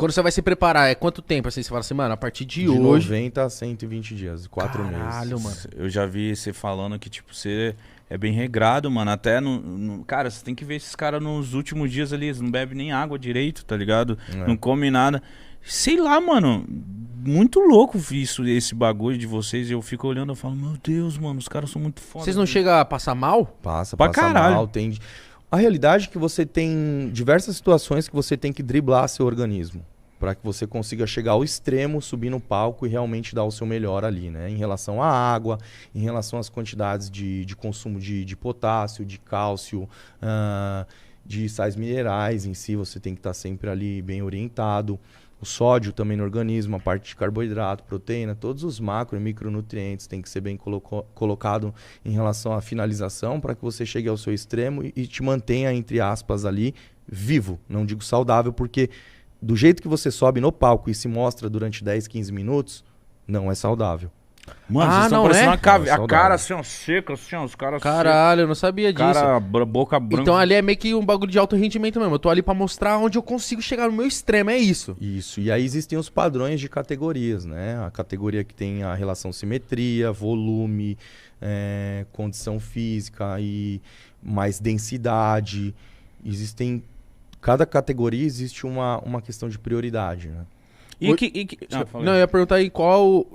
Quando você vai se preparar, é quanto tempo? Assim, você fala assim, mano, a partir de hoje... 90 a 120 dias, 4 meses. Caralho, mano. Eu já vi você falando que, tipo, você é bem regrado, mano. Até cara, você tem que ver esses caras nos últimos dias ali, eles não bebem nem água direito, tá ligado? Não come nada. Sei lá, mano. Muito louco esse bagulho de vocês. Eu fico olhando e falo, meu Deus, mano, os caras são muito foda. Vocês não chegam a passar mal? Passa caralho. mal, tem... A realidade é que você tem diversas situações que você tem que driblar seu organismo para que você consiga chegar ao extremo, subir no palco e realmente dar o seu melhor ali, né? Em relação à água, em relação às quantidades de consumo de potássio, de cálcio, de sais minerais em si, você tem que estar sempre ali bem orientado. O sódio também no organismo, a parte de carboidrato, proteína, todos os macro e micronutrientes tem que ser bem colocado em relação à finalização para que você chegue ao seu extremo e te mantenha, entre aspas, ali vivo. Não digo saudável, porque do jeito que você sobe no palco e se mostra durante 10, 15 minutos, não é saudável. Mano, vocês estão não parecendo é? a cara assim, ó, seca, assim, ó, os caras Caralho, eu não sabia disso. cara, boca branca. Então ali é meio que um bagulho de alto rendimento mesmo. Eu tô ali pra mostrar onde eu consigo chegar no meu extremo, é isso. Isso, e aí existem os padrões de categorias, né? A categoria que tem a relação simetria, volume, condição física e mais densidade. Cada categoria existe uma questão de prioridade, né? Não, eu ia perguntar aí qual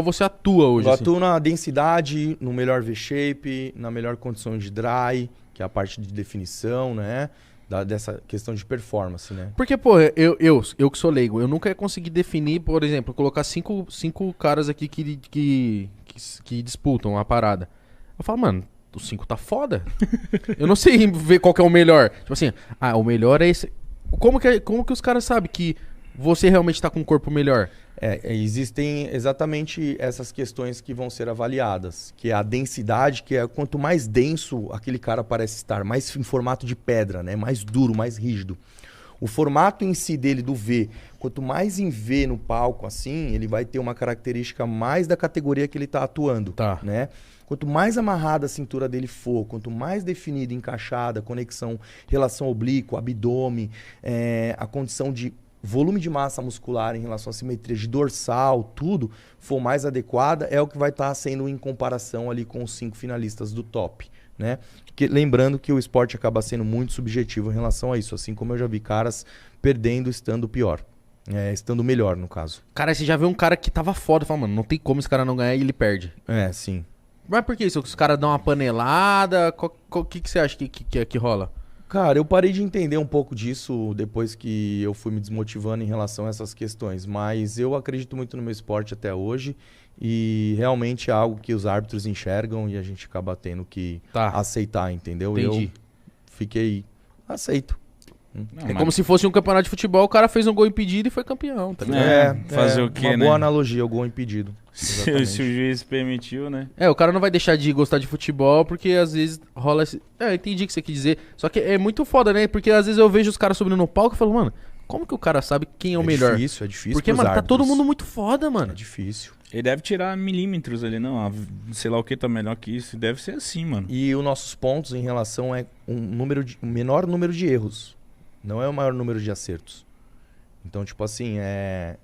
você atua hoje. Eu assim. atuo na densidade, no melhor V-shape, na melhor condição de dry, que é a parte de definição, né? Dessa questão de performance, né? Porque, pô, eu que sou leigo, eu nunca ia conseguir definir, por exemplo, colocar cinco caras aqui que disputam a parada. Eu falo, mano, os 5 tá foda. Eu não sei ver qual que é o melhor. Tipo assim, o melhor é esse. Como que os caras sabem que você realmente tá com um corpo melhor? Existem exatamente essas questões que vão ser avaliadas, que é a densidade, que é quanto mais denso aquele cara parece estar, mais em formato de pedra, né? Mais duro, mais rígido. O formato em si dele do V, quanto mais em V no palco, assim, ele vai ter uma característica mais da categoria que ele está atuando, né? Quanto mais amarrada a cintura dele for, quanto mais definida, encaixada, conexão, relação oblíqua, abdômen, a condição de volume de massa muscular em relação à simetria de dorsal, tudo, for mais adequada, é o que vai estar sendo em comparação ali com os 5 finalistas do top, né? Lembrando que o esporte acaba sendo muito subjetivo em relação a isso, assim como eu já vi caras perdendo estando pior. Estando melhor, no caso. Cara, você já viu um cara que tava foda, fala, mano, não tem como esse cara não ganhar e ele perde. Sim. Mas por que isso? Os caras dão uma panelada? O que você acha que rola? Cara, eu parei de entender um pouco disso depois que eu fui me desmotivando em relação a essas questões, mas eu acredito muito no meu esporte até hoje e realmente é algo que os árbitros enxergam e a gente acaba tendo que aceitar, entendeu? Entendi. Eu fiquei aceito. Não, como se fosse um campeonato de futebol, o cara fez um gol impedido e foi campeão, tá ligado? Fazer o quê, uma né? boa analogia, o gol impedido. Se o juiz permitiu, né? O cara não vai deixar de gostar de futebol porque às vezes rola esse... entendi o que você quis dizer. Só que é muito foda, né? Porque às vezes eu vejo os caras subindo no palco e falo, mano, como que o cara sabe quem é o melhor? É difícil. Porque, mano, tá todo mundo muito foda, mano. É difícil. Ele deve tirar milímetros ali, não. Sei lá o que tá melhor que isso. Deve ser assim, mano. E os nossos pontos em relação um menor número de erros. Não é o maior número de acertos. Então, tipo assim, é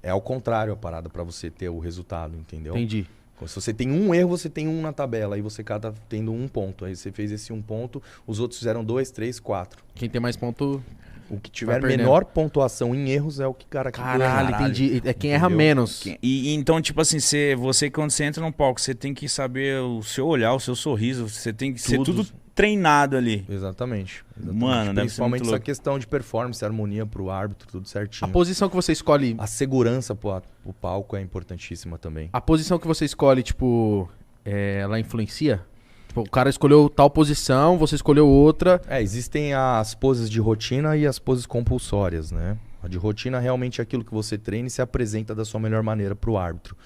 ao contrário a parada pra você ter o resultado, entendeu? Entendi. Se você tem um erro, você tem um na tabela. Aí você cada tendo um ponto. Aí você fez esse um ponto, os outros fizeram 2, 3, 4. Quem tem mais ponto... O que tiver menor pontuação em erros é o que cara que ganha. Caralho, entendi. É quem erra menos. E então, tipo assim, você quando você entra no palco, você tem que saber o seu olhar, o seu sorriso. Você tem que ser tudo treinado ali. Exatamente. Mano, deve ser muito principalmente essa louco. questão de performance, harmonia pro árbitro, tudo certinho. A posição que você escolhe... A segurança pro palco é importantíssima também. A posição que você escolhe, tipo, ela influencia? Tipo, o cara escolheu tal posição, você escolheu outra. Existem as poses de rotina e as poses compulsórias, né? A de rotina realmente é aquilo que você treina e se apresenta da sua melhor maneira pro árbitro.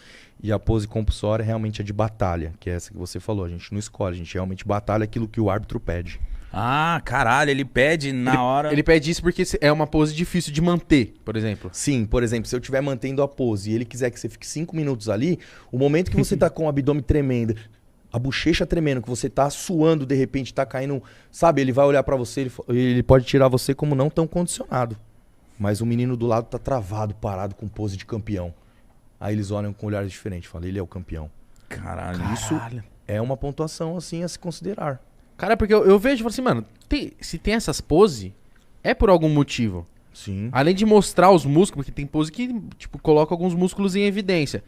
E a pose compulsória realmente é de batalha, que é essa que você falou. A gente não escolhe, a gente realmente batalha aquilo que o árbitro pede. Ah, caralho, ele pede na hora... Ele pede isso porque é uma pose difícil de manter, por exemplo. Sim, por exemplo, se eu estiver mantendo a pose e ele quiser que você fique 5 minutos ali, o momento que você tá com o abdômen tremendo, a bochecha tremendo, que você tá suando, de repente tá caindo, sabe? Ele vai olhar pra você, ele pode tirar você como não tão condicionado. mas o menino do lado tá travado, parado, com pose de campeão. Aí eles olham com olhares diferentes, falam, ele é o campeão. Caralho. Isso é uma pontuação, assim, a se considerar. Cara, porque eu vejo e falo assim, mano, se tem essas poses, é por algum motivo. Sim. Além de mostrar os músculos, porque tem pose que, tipo, coloca alguns músculos em evidência.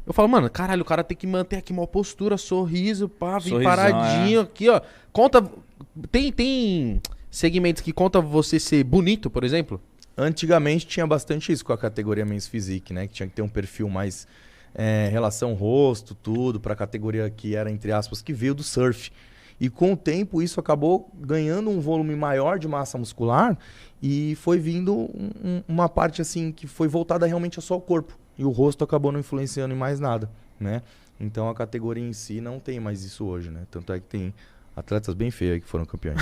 Eu falo, mano, caralho, o cara tem que manter aqui uma postura, sorriso, pá, vir Sorrisão, paradinho aqui, ó. Conta. Tem segmentos que conta você ser bonito, por exemplo? Antigamente tinha bastante isso com a categoria Men's Physique, né? Que tinha que ter um perfil mais relação rosto, tudo, pra categoria que era, entre aspas, que veio do surf. E com o tempo isso acabou ganhando um volume maior de massa muscular e foi vindo uma parte assim que foi voltada realmente só ao corpo. E o rosto acabou não influenciando em mais nada, né? Então a categoria em si não tem mais isso hoje, né? Tanto é que tem atletas bem feios aí que foram campeões.